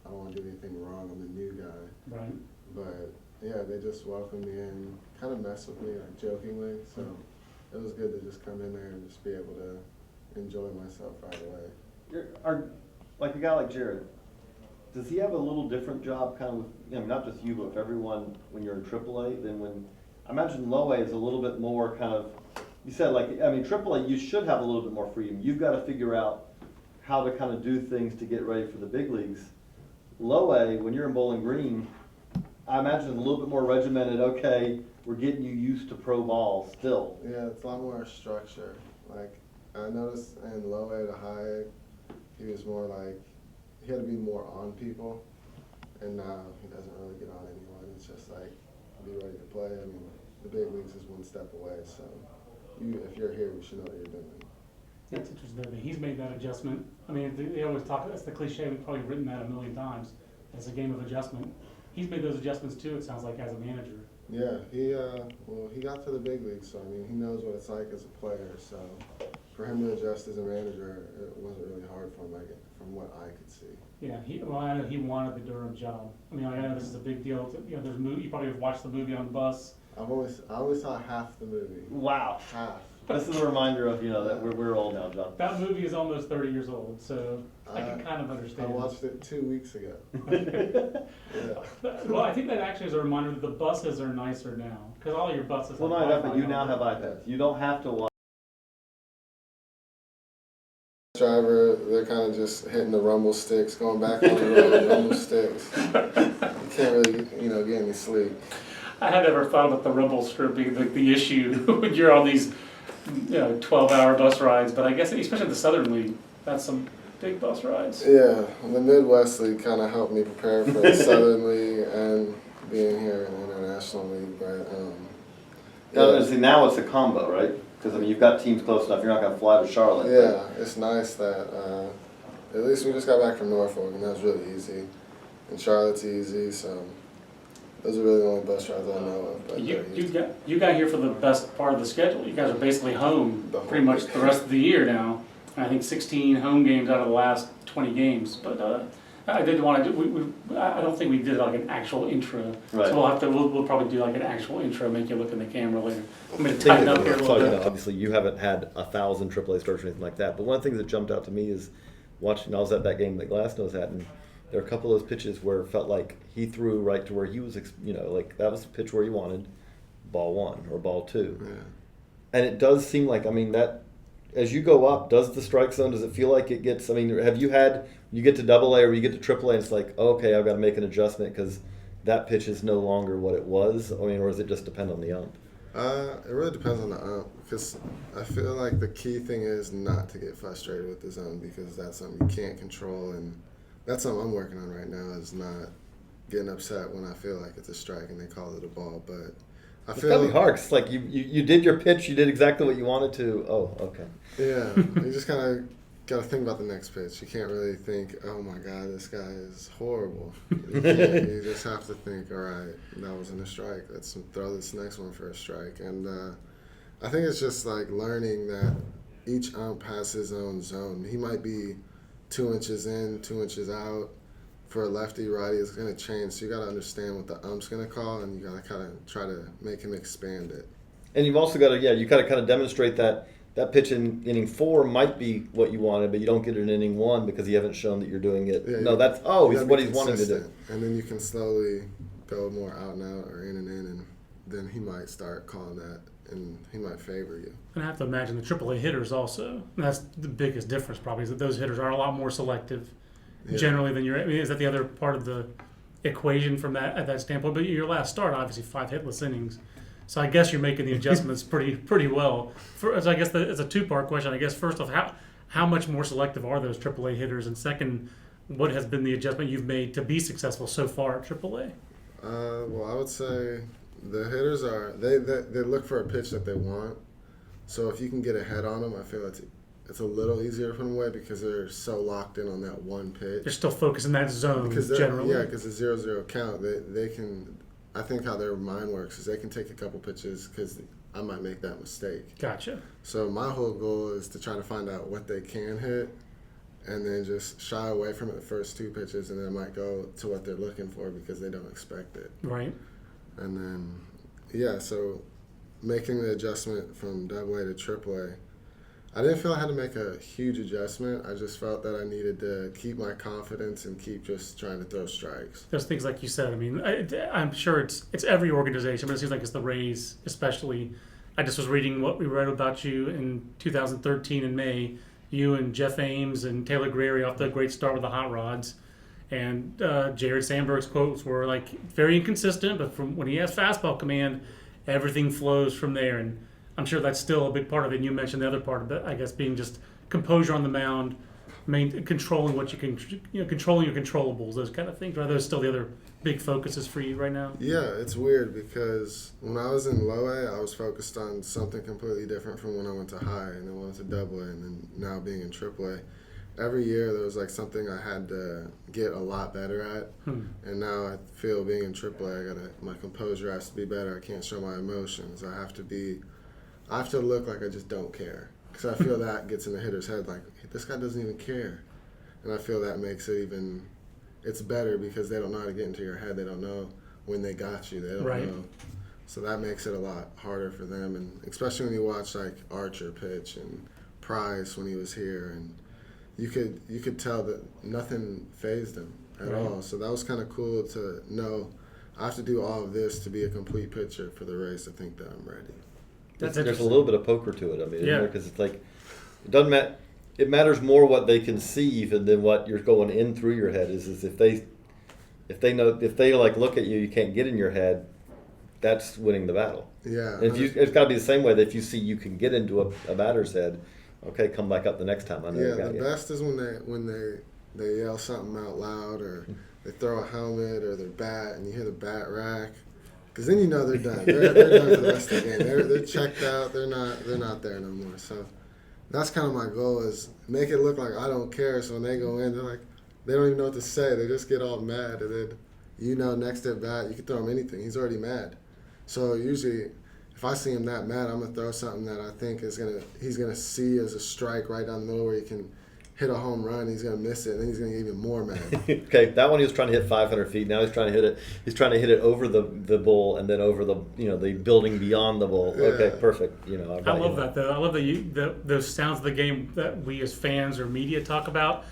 I don't want to do anything wrong. I'm the new guy. Right. But yeah, they just welcomed me in, kind of messed with me, like jokingly. So it was good to just come in there and just be able to enjoy myself right away. Like a guy like Jared, does he have a little different job, kind of, with, not just you, but with everyone when you're in AAA than when? I imagine low A is a little bit more kind of. You said AAA, you should have a little bit more freedom. You've got to figure out how to kind of do things to get ready for the big leagues. Low A, when you're in Bowling Green, I imagine a little bit more regimented. Okay, we're getting you used to pro ball still. Yeah, it's a lot more structure. Like I noticed in low A to high A, he was more like he had to be more on people, and now he doesn't really get on anyone. It's just like be ready to play. I mean, the big leagues is one step away, so if you're here, you should know what you're doing. That's interesting that he's made that adjustment. I mean, they always talk, that's the cliche, we've probably written that a million times. It's a game of adjustment. He's made those adjustments too, it sounds like, as a manager. Yeah, he got to the big leagues, so I mean, he knows what it's like as a player, so for him to adjust as a manager, it wasn't really hard for him, from what I could see. Yeah, I know he wanted the Durham job. I mean, I know this is a big deal. There's a movie, you probably have watched the movie on the bus. I only saw half the movie. Wow. Half. This is a reminder of, that we're old now, John. That movie is almost 30 years old, so I can kind of I understand. watched it 2 weeks ago. Yeah. Well, I think that actually is a reminder that the buses are nicer now, because all your buses Well, have not that, Wi-Fi but you on now them. have iPads. You don't have to watch. Driver, they're kind of just hitting the rumble sticks, going back on the road, rumble sticks. You can't really, get any sleep. I had never thought about the rumble strip being the issue when you're on these 12-hour bus rides, but I guess especially the Southern League, that's some big bus rides. Yeah, the Midwest League kind of helped me prepare for the Southern League and being here in the International League, but See, now it's a combo, right? Because you've got teams close enough. You're not going to fly to Charlotte. yeah, it's nice that at least we just got back from Norfolk, and that was really easy. And Charlotte's easy, so those are really the only bus rides I know of. But You got here for the best part of the schedule. You guys are basically home The whole pretty much week. the rest of the year now. And I think 16 home games out of the last 20 games. But I did want to do. I don't think we did like an actual intro. Right. So we'll probably do like an actual intro. Make you look in the camera later. I'm going to tighten up here a little bit. Obviously, you haven't had 1,000 AAA starts or anything like that. But one of the things that jumped out to me is watching. I was at that game that Glassnose had, and there were a couple of those pitches where it felt like he threw right to where he was, like that was the pitch where he wanted, ball one or ball two. Yeah. And it does seem like, that as you go up, does the strike zone, does it feel like it gets, have you get to AA or you get to AAA and it's like, okay, I've got to make an adjustment because that pitch is no longer what it was? Or does it just depend on the ump? It really depends on the ump, because I feel like the key thing is not to get frustrated with the zone, because that's something you can't control, and that's something I'm working on right now, is not getting upset when I feel like it's a strike and they call it a ball. But It's gotta be hard. 'Cause it's like you did your pitch, you did exactly what you wanted to. Oh, okay. Yeah, you just kind of got to think about the next pitch. You can't really think, oh my God, this guy is horrible. You just have to think, all right, that wasn't a strike. Let's throw this next one for a strike. And I think it's just like learning that each ump has his own zone. He might be 2 inches in, 2 inches out. For a lefty, righty, it's going to change. So you got to understand what the ump's going to call, and you got to kind of try to make him expand it. And you've also got to, you got to kind of demonstrate that pitch in inning 4 might be what you wanted, but you don't get it in inning 1 because you haven't shown that you're doing it. Yeah, no, that's he's what he's wanting to do. And then you can slowly go more out and out or in, and then he might start calling that, and he might favor you. And I have to imagine the AAA hitters also. And that's the biggest difference probably, is that those hitters are a lot more selective. Yeah. Generally than is that the other part of the equation from that at that standpoint? But your last start, obviously 5 hitless innings, so I guess you're making the adjustments pretty well. So I guess it's a 2-part question. I guess first off, how much more selective are those AAA hitters, and second, what has been the adjustment you've made to be successful so far at AAA? Well, I would say the hitters they look for a pitch that they want. So if you can get ahead on them, I feel it's a little easier to put them away because they're so locked in on that one pitch. They're still focused in that zone generally. Yeah, because the 0-0 count, they can. I think how their mind works is they can take a couple pitches because I might make that mistake. Gotcha. So my whole goal is to try to find out what they can hit and then just shy away from it the first 2 pitches, and then it might go to what they're looking for because they don't expect it. Right. And then, yeah, so making the adjustment from Double-A to Triple-A, I didn't feel I had to make a huge adjustment. I just felt that I needed to keep my confidence and keep just trying to throw strikes. There's things like you said. I mean, I'm sure it's every organization, but it seems like it's the Rays especially. I just was reading what we read about you in 2013 in May. You and Jeff Ames and Taylor Greery off the great start with the hot rods. And Jared Sandberg's quotes were like very inconsistent, but from when he has fastball command, everything flows from there. And I'm sure that's still a big part of it. And you mentioned the other part of it, I guess, being just composure on the mound, controlling what you can, controlling your controllables, those kind of things. Are those still the other big focuses for you right now? Yeah, it's weird because when I was in low A, I was focused on something completely different from when I went to high, and then went to Double A, and then now being in Triple A. Every year there was like something I had to get a lot better at, and now I feel being in AAA, my composure has to be better. I can't show my emotions. I have to look like I just don't care, because I feel that gets in the hitter's head like, hey, this guy doesn't even care, and I feel that makes it even. It's better because they don't know how to get into your head. They don't know when they got you. They don't know. So that makes it a lot harder for them, and especially when you watch like Archer pitch and Price when he was here, and you could tell that nothing fazed him at all. So that was kind of cool to know I have to do all of this to be a complete pitcher for the Rays to think that I'm ready. There's a little bit of poker to it. I mean, because it's like it doesn't matter. It matters more what they conceive and then what you're going in through your head is if they like look at you, you can't get in your head. That's winning the battle. Yeah. And it's got to be the same way that if you see you can get into a batter's head. Okay, come back up the next time. I know. Yeah, the best is when they yell something out loud, or they throw a helmet or their bat, and you hear the bat rack, because then you know they're done. They're done for the rest of the game. They're checked out. They're not there no more. So that's kind of my goal, is make it look like I don't care. So when they go in, they're like, they don't even know what to say. They just get all mad, and then next at bat you can throw him anything. He's already mad. So usually, if I see him that mad, I'm gonna throw something that I think he's gonna see as a strike right down the middle where he can hit a home run. He's gonna miss it, and then he's gonna get even more mad. Okay, that one he was trying to hit 500 feet. Now he's trying to hit it. He's trying to hit it over the bull and then over the the building beyond the bull. Yeah. Okay, perfect. I love that though. I love those sounds of the game that we as fans or media talk about.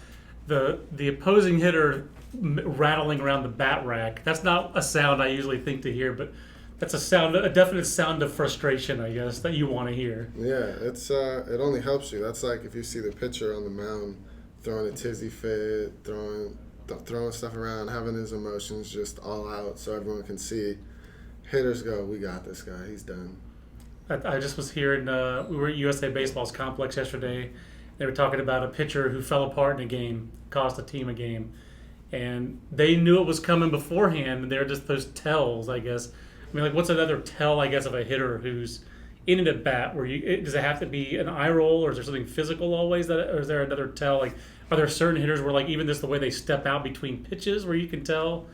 The opposing hitter rattling around the bat rack. That's not a sound I usually think to hear, but that's a definite sound of frustration, I guess, that you want to hear. Yeah, it's it only helps you. That's like if you see the pitcher on the mound throwing a tizzy fit, throwing stuff around, having his emotions just all out so everyone can see. Hitters go, we got this guy. He's done. I just was hearing, we were at USA Baseball's complex yesterday. They were talking about a pitcher who fell apart in a game, cost a team a game. And they knew it was coming beforehand, and they're just those tells, I guess. I mean, like, what's another tell, I guess, of a hitter who's in an at-bat? Does it have to be an eye roll, or is there something physical always? Or is there another tell? Like, are there certain hitters where, like, even just the way they step out between pitches where you can tell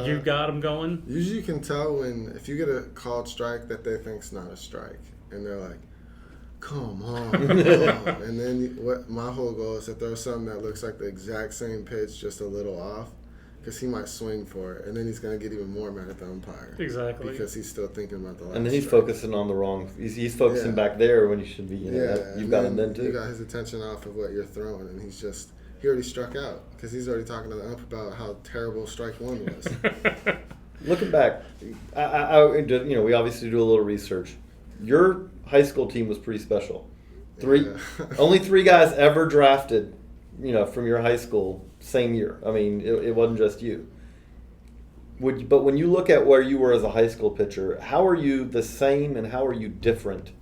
you got them going? Usually you can tell if you get a called strike that they think's not a strike. And they're like, come on. And then my whole goal is to throw something that looks like the exact same pitch, just a little off. Because he might swing for it, and then he's going to get even more mad at the umpire. Exactly. Because he's still thinking about the last And then he's strike. focusing on the wrong. He's focusing back there when he should be. You've got him then too. You got his attention off of what you're throwing, and he already struck out because he's already talking to the ump about how terrible strike one was. Looking back, we obviously do a little research. Your high school team was pretty special. Only 3 guys ever drafted, from your high school. Same year. I mean, it wasn't just you. But when you look at where you were as a high school pitcher, how are you the same and how are you different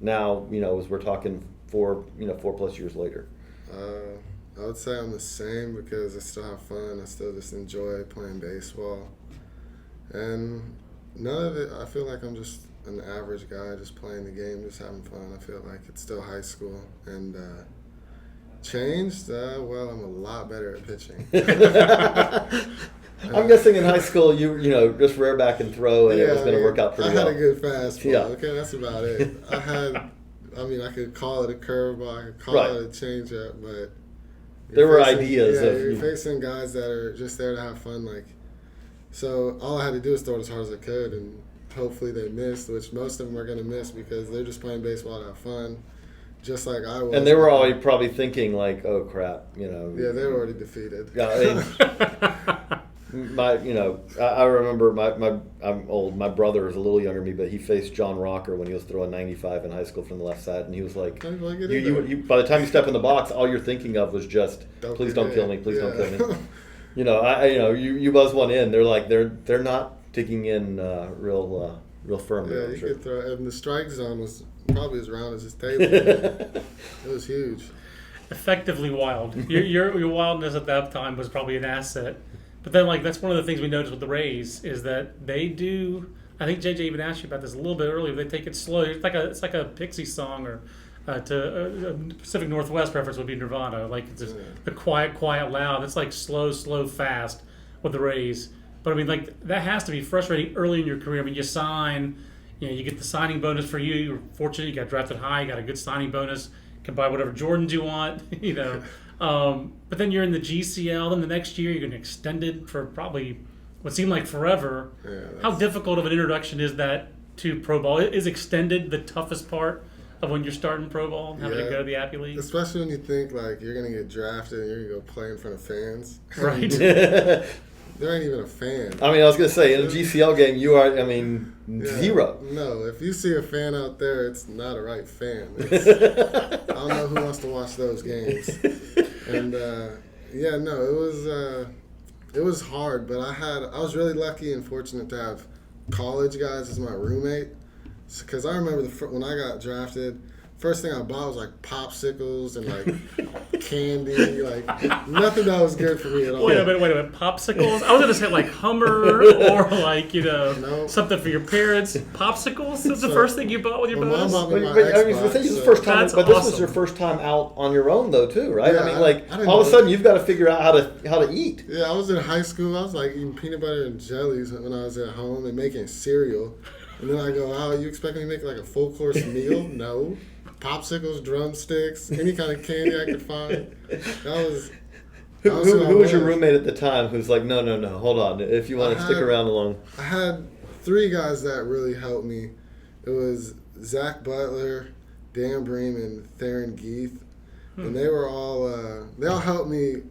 now, as we're talking 4+ years later? I would say I'm the same because I still have fun. I still just enjoy playing baseball. And none of it, I feel like I'm just an average guy just playing the game, just having fun. I feel like it's still high school. And changed? Well, I'm a lot better at pitching. I'm guessing in high school you just rear back and throw, and it was going to work out pretty well. I had a good fastball. Yeah. Okay, that's about it. I could call it a curveball, I could call it a changeup, but There were facing- ideas Yeah, of you're facing guys that are just there to have fun. Like, so all I had to do was throw it as hard as I could, and hopefully they missed, which most of them are going to miss because they're just playing baseball to have fun, just like I was. And they were already probably thinking like, "Oh crap," you know. Yeah, they were already defeated. I remember I'm old. My brother is a little younger than me, but he faced John Rocker when he was throwing 95 in high school from the left side, and he was like, How do I get in there? you by the time you step in the box, all you're thinking of was just, Don't please get don't kill me, in. please don't Yeah. kill me. You buzz one in. They're like they're not digging in real firm. Yeah, there, I'm you sure. could throw, and the strike zone was probably as round as his table. It was huge. Effectively wild. Your wildness at that time was probably an asset. But then, like, that's one of the things we noticed with the Rays is that they do. I think JJ even asked you about this a little bit earlier. They take it slow. It's like a Pixie song, or Pacific Northwest reference would be Nirvana. Like it's just the quiet, loud. It's like slow, fast with the Rays. But I mean, like that has to be frustrating early in your career. I mean, you sign, you get the signing bonus for you. You're fortunate you got drafted high. You got a good signing bonus. You can buy whatever Jordans you want. But then you're in the GCL. Then the next year you're going to extend it for probably what seemed like forever. Yeah, How difficult of an introduction is that to pro ball? Is extended the toughest part of when you're starting pro ball, having to Yeah. go to the Appy League? Especially when you think like you're gonna get drafted and you're gonna go play in front of fans. Right. There ain't even a fan. I mean, I was gonna say in a GCL game, you are. I mean, Yeah. zero. No, if you see a fan out there, it's not a right fan. I don't know who wants to watch those games. And it was hard, but I was really lucky and fortunate to have college guys as my roommate. Because I remember when I got drafted, first thing I bought was like popsicles and like candy, like nothing that was good for me at all. Wait a minute. Popsicles? I was going to say like Hummer or like, No. something for your parents. Popsicles is the So, first thing you bought with your my mom bonus? bought me But, my but I mean, Xbox, this is the so- first time. That's But this was awesome. your first time out on your own, though, too, right? Yeah, I mean, like I didn't all of a know. sudden you've got to figure out how to eat. Yeah, I was in high school. I was like eating peanut butter and jellies when I was at home and making cereal. And then I go out, you expect me to make like a full course meal? No. Popsicles, drumsticks, any kind of candy I could find. Who I was your roommate at the time who's like, no, hold on. If you want to I stick had- around along. I had 3 guys that really helped me. It was Zach Butler, Dan Bream, and Theron Geith. And they were they all helped me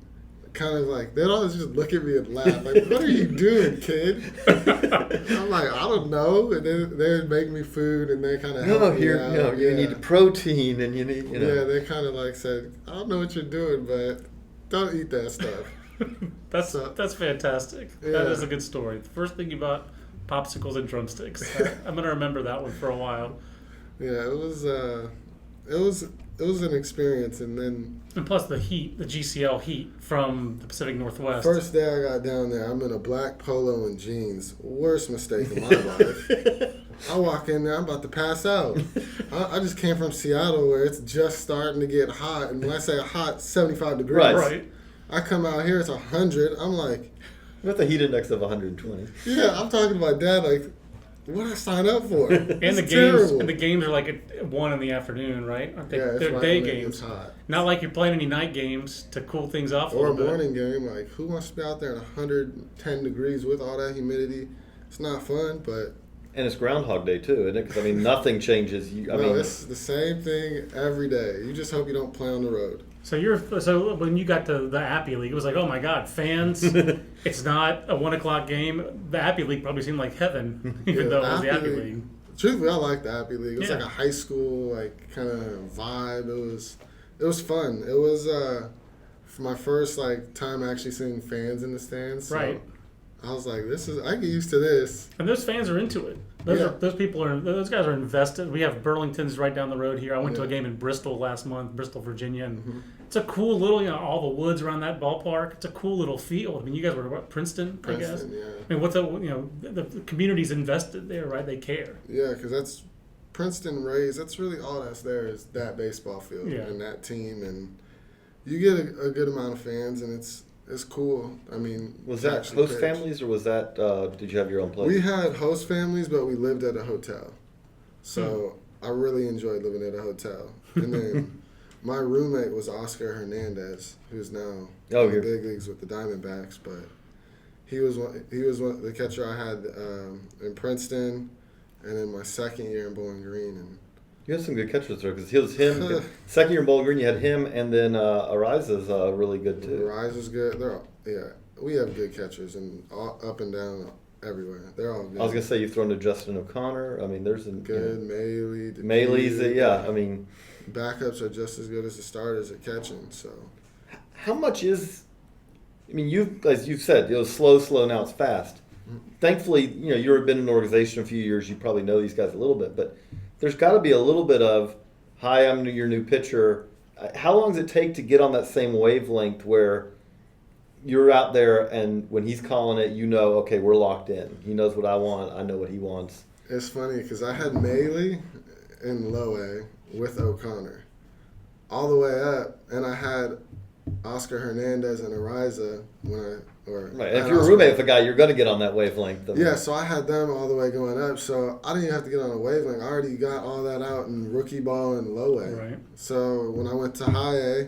kind of like, they'd always just look at me and laugh. Like, what are you doing, kid? I'm like, I don't know. And then they would make me food and they kind of helped me out. You need protein and you need, Yeah, they kind of like said, I don't know what you're doing, but don't eat that stuff. That's fantastic. Yeah. That is a good story. The first thing you bought, popsicles and drumsticks. I'm going to remember that one for a while. Yeah, it was an experience. And then And plus the GCL heat from the Pacific Northwest. first day I got down there, I'm in a black polo and jeans. Worst mistake of my life. I walk in there, I'm about to pass out. I just came from Seattle where it's just starting to get hot. And when I say hot, 75 degrees. Right. I come out here, it's 100. I'm like, with a heat index of 120. yeah, I'm talking to my dad like, what did I sign up for? And the It's games terrible. and the games are like at 1 in the afternoon, right? Aren't they? Yeah, it's They're right day when it games. gets hot. Not like you're playing any night games to cool things off a Or a little bit. morning game, like who wants to be out there in 110 degrees with all that humidity? It's not fun, but And it's Groundhog Day, too, isn't it? Because, I mean, nothing changes. it's the same thing every day. You just hope you don't play on the road. So when you got to the Appy League, it was like, oh my God, fans! It's not a 1 o'clock game. The Appy League probably seemed like heaven, even Yeah, though it was the Appy Appy League. League. Truthfully, I like the Appy League. It was Yeah. like a high school, like kind of vibe. It was fun. It was for my first like time actually seeing fans in the stands. So Right. I was like, I get used to this. And those fans are into it. Yeah. Those guys are invested. We have Burlington's right down the road here. I went to a Yeah. game in Bristol last month, Bristol, Virginia, and Mhm. it's a cool little, all the woods around that ballpark. It's a cool little field. I mean, you guys were what, Princeton, I guess. Princeton, yeah. I mean, the community's invested there, right? They care. Yeah, because that's Princeton Rays. That's really all that's there is that baseball field Yeah. and that team, and you get a good amount of fans, and it's cool. I mean, Was to that actually host pitch. families or was that, did you have your own place? We had host families, but we lived at a hotel, so I really enjoyed living at a hotel. And then My roommate was Oscar Hernandez, who's now Oh, in the you're- big leagues with the Diamondbacks, but he was the catcher I had in Princeton, and then my second year in Bowling Green. And You had some good catchers there because he was him. Second year in Bowling Green, you had him, and then Ariza's really good too. Rise was good. We have good catchers and up and down everywhere. They're all good. I was gonna say you've thrown to Justin O'Connor. I mean, there's a Good. Maley. Maley's, yeah. I mean, backups are just as good as the starters at catching. So how much is? I mean, as you've said, it was slow. Now it's fast. Thankfully, you've been in an organization a few years. You probably know these guys a little bit, but there's got to be a little bit of, "Hi, I'm your new pitcher." How long does it take to get on that same wavelength where you're out there and when he's calling it, okay, we're locked in. He knows what I want. I know what he wants. it's funny because I had Maley in low A with O'Connor all the way up, and I had Oscar Hernandez and Ariza Right. If you're a roommate with a guy, you're going to get on that wavelength. Yeah, so I had them all the way going up, so I didn't even have to get on a wavelength. I already got all that out in rookie ball and low A. Right. So when I went to high A,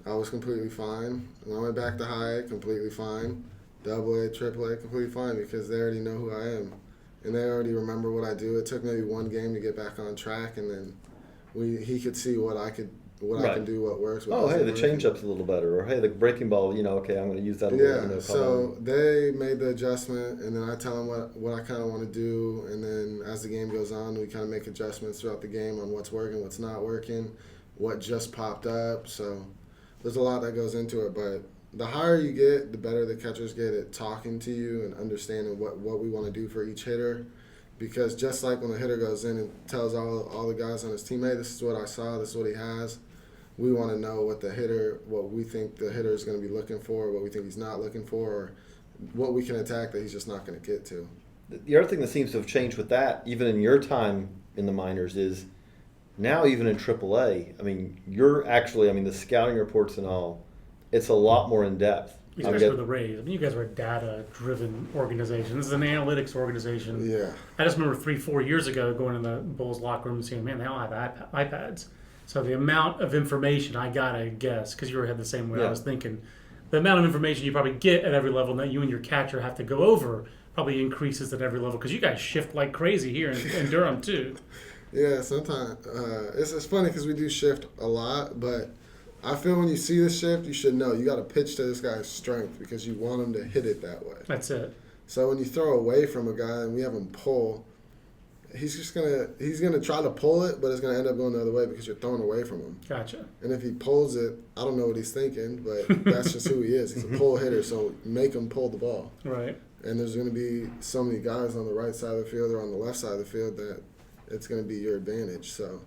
I was completely fine. When I went back to high A, completely fine. Double A, triple A, completely fine because they already know who I am. And they already remember what I do. It took maybe one game to get back on track, and then he could see what I can do, what works. What Hey, the doesn't work. changeup's a little better, or hey, the breaking ball. Okay, I'm going to use that a little. Yeah, so they made the adjustment, and then I tell them what I kind of want to do, and then as the game goes on, we kind of make adjustments throughout the game on what's working, what's not working, what just popped up. So there's a lot that goes into it, but the higher you get, the better the catchers get at talking to you and understanding what we want to do for each hitter. Because just like when the hitter goes in and tells all the guys on his team, hey, this is what I saw, this is what he has, we want to know what we think the hitter is going to be looking for, what we think he's not looking for, or what we can attack that he's just not going to get to. The other thing that seems to have changed with that, even in your time in the minors, is now even in AAA, I mean, the scouting reports and all, it's a lot more in depth. Especially with the Rays. I mean, you guys are a data-driven organization. This is an analytics organization. Yeah. I just remember 3-4 years ago going in the Bulls locker room and seeing, man, they all have iPads. So the amount of information I got, I guess, because you had the same way I was thinking, the amount of information you probably get at every level that you and your catcher have to go over probably increases at every level because you guys shift like crazy here in Durham too. Yeah, sometimes it's funny because we do shift a lot, but I feel when you see the shift, you should know you got to pitch to this guy's strength because you want him to hit it that way. That's it. So when you throw away from a guy and we have him pull, he's gonna try to pull it, but it's gonna end up going the other way because you're throwing away from him. Gotcha. And if he pulls it, I don't know what he's thinking, but that's just who he is. He's a pull hitter, so make him pull the ball. Right. And there's going to be so many guys on the right side of the field or on the left side of the field that it's going to be your advantage. So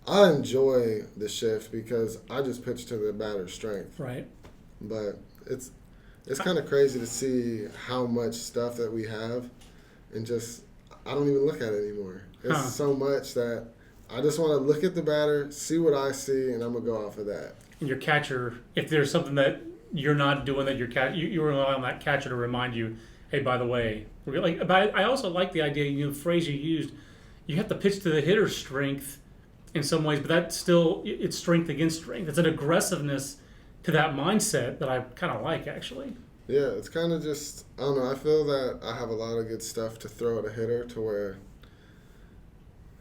I enjoy the shift because I just pitch to the batter's strength. Right. But it's kind of crazy to see how much stuff that we have and just I don't even look at it anymore. It's so much that I just want to look at the batter, see what I see, and I'm going to go off of that. And your catcher, if there's something that you're not doing that you rely on that catcher to remind you, hey, by the way, but I also like the idea, the phrase you used, you have to pitch to the hitter's strength in some ways, but that's still, it's strength against strength. It's an aggressiveness to that mindset that I kind of like, actually. Yeah, it's kind of just, I don't know, I feel that I have a lot of good stuff to throw at a hitter to where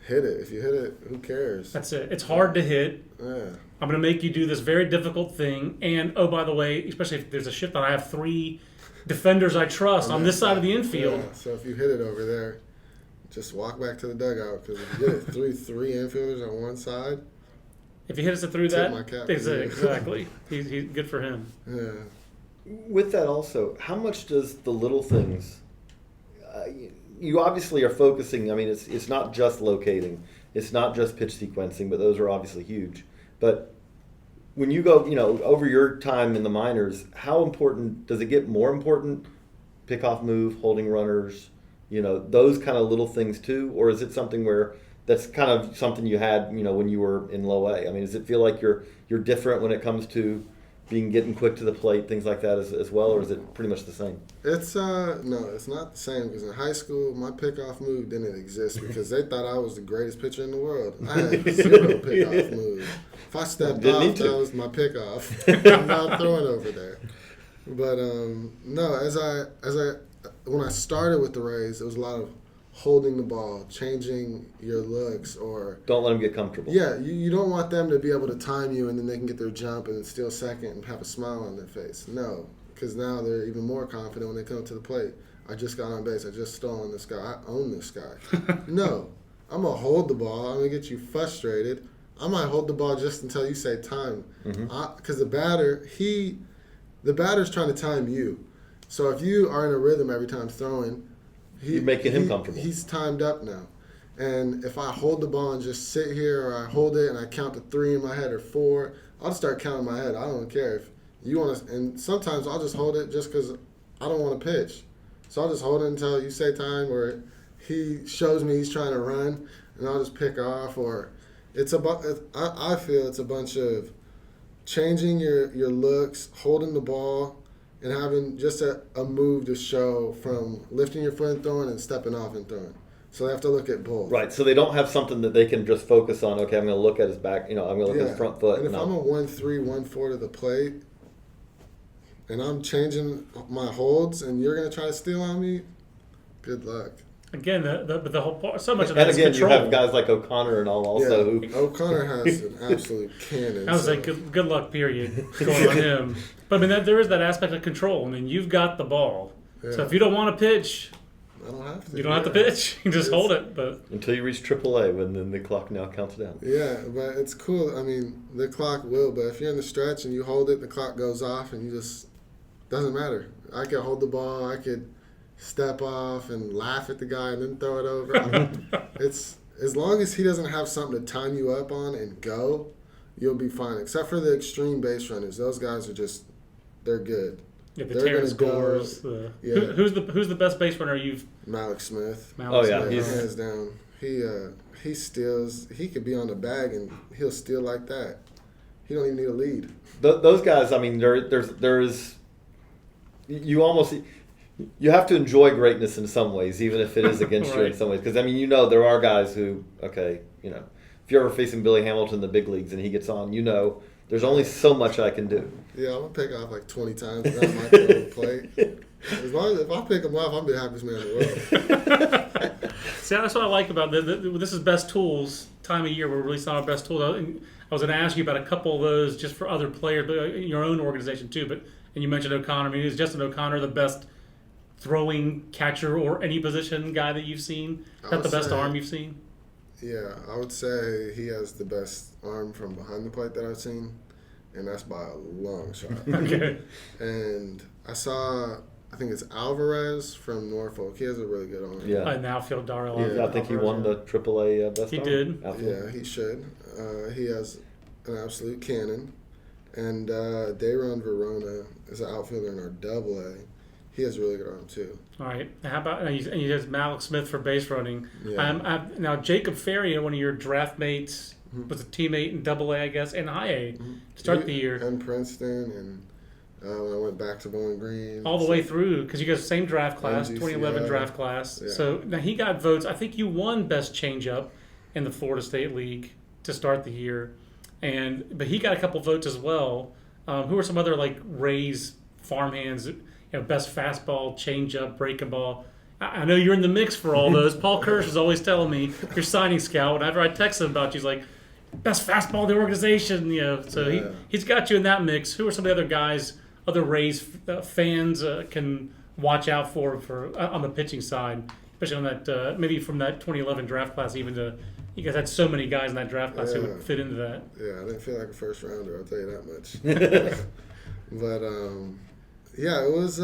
hit it. If you hit it, who cares? That's it. It's hard to hit. Yeah. I'm going to make you do this very difficult thing. And, oh, by the way, especially if there's a shift that I have 3 defenders I trust on this side of the infield. Yeah, so if you hit it over there, just walk back to the dugout because if you get it through 3 infielders on one side. If he hits it through Tip that, my cap. exactly. He's good for him. Yeah. With that also, how much does the little things, you obviously are focusing, I mean, it's not just locating, it's not just pitch sequencing, but those are obviously huge. But when you go, over your time in the minors, how important, does it get more important, pickoff move, holding runners, those kind of little things too? Or is it something where that's kind of something you had, when you were in low A? I mean, does it feel like you're different when it comes to getting quick to the plate, things like that as well, or is it pretty much the same? It's no, it's not the same because in high school my pickoff move didn't exist because they thought I was the greatest pitcher in the world. I had 0 pickoff moves. If I stepped off, that was my pickoff. I'm not throwing over there. But no, when I started with the Rays, it was a lot of holding the ball, changing your looks, or Don't let them get comfortable. yeah, you don't want them to be able to time you and then they can get their jump and then steal second and have a smile on their face. No, because now they're even more confident when they come to the plate. I just got on base. I just stole on this guy. I own this guy. No, I'm going to hold the ball. I'm going to get you frustrated. I might hold the ball just until you say time. Because the batter's trying to time you. So if you are in a rhythm every time throwing, You're making him comfortable. He's timed up now. And if I hold the ball and just sit here, or I hold it and I count to 3 in my head or 4, I'll just start counting in my head. I don't care if you want to. And sometimes I'll just hold it just because I don't want to pitch. So I'll just hold it until you say time, or he shows me he's trying to run, and I'll just pick off. Or it's I feel it's a bunch of changing your looks, holding the ball, and having just a move to show from lifting your foot and throwing and stepping off and throwing. So they have to look at both. Right, so they don't have something that they can just focus on. Okay, I'm going to look at his back. I'm going to look at his front foot. And if I'm a 1-3, 1-4 to the plate, and I'm changing my holds, and you're going to try to steal on me, good luck. Again, the whole part, so much of that And is again, control. you have guys like O'Connor and all also who. O'Connor has an absolute cannon. I was like, good luck, period, going on him. But I mean, there is that aspect of control. I mean, you've got the ball. Yeah. So if you don't want to pitch, I don't have to. you don't have to pitch. You just hold it. But Until you reach AAA, when then the clock now counts down. Yeah, but it's cool. I mean, the clock will, but if you're in the stretch and you hold it, the clock goes off, and you just doesn't matter. I could hold the ball. I could step off and laugh at the guy and then throw it over. It's as long as he doesn't have something to time you up on and go, you'll be fine. Except for the extreme base runners, those guys are just they're good. yeah, the They're Terrence gonna go- Gores. yeah. Who's the best base runner you've? Malik Smith. Malik Oh, yeah, Smith. he's- Hands down. He steals. He could be on the bag and he'll steal like that. He don't even need a lead. Those guys, I mean, there is. You have to enjoy greatness in some ways, even if it is against you in Right. some ways. Because I mean, there are guys who, if you're ever facing Billy Hamilton in the big leagues and he gets on, there's only so much I can do. Yeah, I'm gonna pick off like 20 times and that might throw the plate. As long as if I pick him off, I'm the happiest man in the world. See, that's what I like about this is Best Tools time of year. We're releasing our best tools. I was going to ask you about a couple of those just for other players, but in your own organization too. And you mentioned O'Connor. I mean, is Justin O'Connor the best throwing catcher or any position guy that you've seen? Is that the best arm you've seen? Yeah, I would say he has the best arm from behind the plate that I've seen, and that's by a long shot. Okay. And I think it's Alvarez from Norfolk. He has a really good arm. Yeah. An outfield Daryl. Yeah, I think he won the AAA best. He arm did. outfield. Yeah, he should. He has an absolute cannon. And Dayron Verona is an outfielder in our AA. He has a really good arm, too. All right. How about and he has Malik Smith for base running? Yeah. Now Jacob Ferry, one of your draft mates, was a teammate in AA, I guess, and High A to start the year. And Princeton, and when I went back to Bowling Green. All the way through, because you guys same draft class, NGC, 2011 yeah. draft class. Yeah. So now he got votes. I think you won best changeup in the Florida State League to start the year, but he got a couple votes as well. Who are some other like Rays farmhands? Best fastball, changeup, breaking ball. I know you're in the mix for all those. Paul Kirsch is always telling me your signing scout. Whenever I text him about you, he's like, best fastball in the organization. So Yeah. he's got you in that mix. Who are some of the other guys? Other Rays fans can watch out for on the pitching side, especially on that maybe from that 2011 draft class. Even you guys had so many guys in that draft class who Yeah. would fit into that. Yeah, I didn't feel like a first rounder, I'll tell you that much. But, yeah, it was,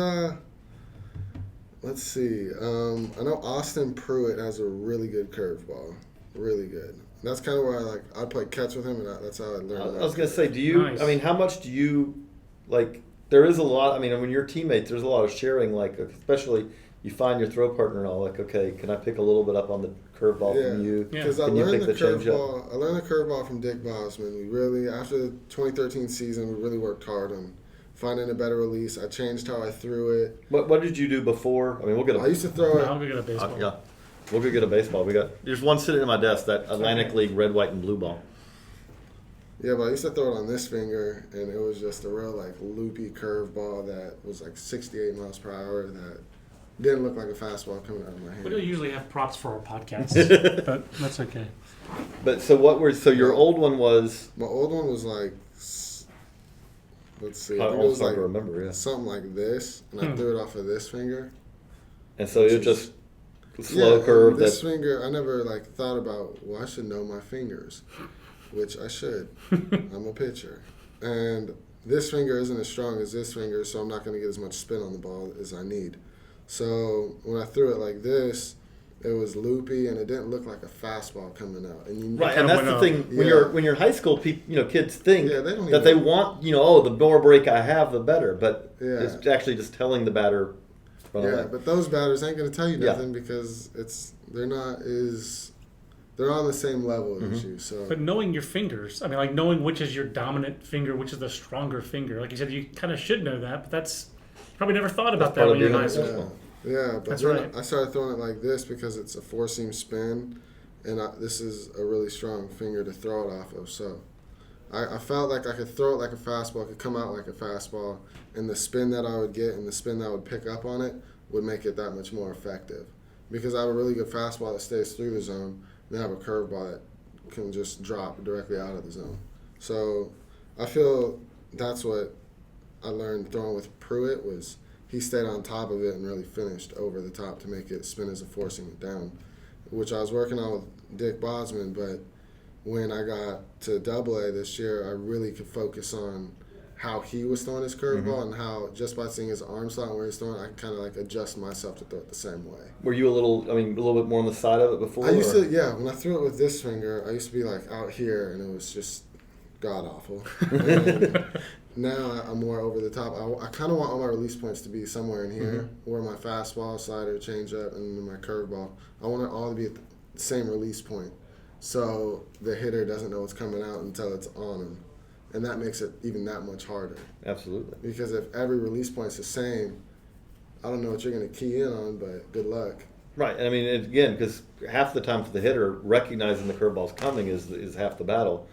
let's see. I know Austin Pruitt has a really good curveball. Really good. That's kind of where I play catch with him, and that's how I learned. I was going to say, do you, Nice. I mean, how much do you, like, there is a lot, I mean, when you're teammates, there's a lot of sharing, like, especially, you find your throw partner and all, like, okay, can I pick a little bit up on the curveball from you? Yeah. Because I Can you learned pick the the changeup? curveball. I learned the curveball from Dick Bosman. We really, after the 2013 season, we really worked hard on finding a better release. I changed how I threw it. What did you do before? I mean, we'll get a. I used to throw I'll it. go get a baseball. Yeah, we'll go get a baseball. There's one sitting in my desk, that Atlantic Okay. League red, white, and blue ball. Yeah, but I used to throw it on this finger, and it was just a real like loopy curveball that was like 68 miles per hour that didn't look like a fastball coming out of my hand. We don't usually have props for our podcasts, but that's okay. But so your old one was. My old one was like, let's see, I I think it almost was hard like to remember, yeah. something like this, and I threw it off of this finger. And so you just slow Yeah, curve and this that. finger, I never like thought about. Well, I should know my fingers, which I should. I'm a pitcher, and this finger isn't as strong as this finger, so I'm not going to get as much spin on the ball as I need. So when I threw it like this, it was loopy and it didn't look like a fastball coming out. And you Right, kind and of that's the went thing. When you're in high school, kids think Yeah, they don't that they even- want, oh, the more break I have, the better. But Yeah. it's actually just telling the batter. Run Yeah, away. but those batters ain't going to tell you Yeah. nothing because they're on the same level as you. So But knowing your fingers, I mean, like knowing which is your dominant finger, which is the stronger finger. Like you said, you kind of should know that, but that's probably never thought about That's that part when of you're in being high a school. Yeah, but That's then right. I started throwing it like this because it's a four-seam spin, and this is a really strong finger to throw it off of. So I felt like I could throw it like a fastball, it could come out like a fastball, and the spin that I would get and the spin that I would pick up on it would make it that much more effective. Because I have a really good fastball that stays through the zone, and I have a curveball that can just drop directly out of the zone. So I feel that's what I learned throwing with Pruitt was he stayed on top of it and really finished over the top to make it spin as a forcing it down, which I was working on with Dick Bosman. But when I got to AA this year, I really could focus on how he was throwing his curveball and how just by seeing his arm slot and where he's throwing, I could kind of like adjust myself to throw it the same way. Were you a little bit more on the side of it before? I used or- to, yeah, when I threw it with this finger, I used to be like out here and it was just god awful. Now I'm more over the top. I kind of want all my release points to be somewhere in here, where my fastball, slider, changeup, and my curveball. I want it all to be at the same release point, so the hitter doesn't know what's coming out until it's on him, and that makes it even that much harder. Absolutely. Because if every release point's the same, I don't know what you're going to key in on, but good luck. Right, and I mean, again, because half the time for the hitter, recognizing the curveball's coming is half the battle.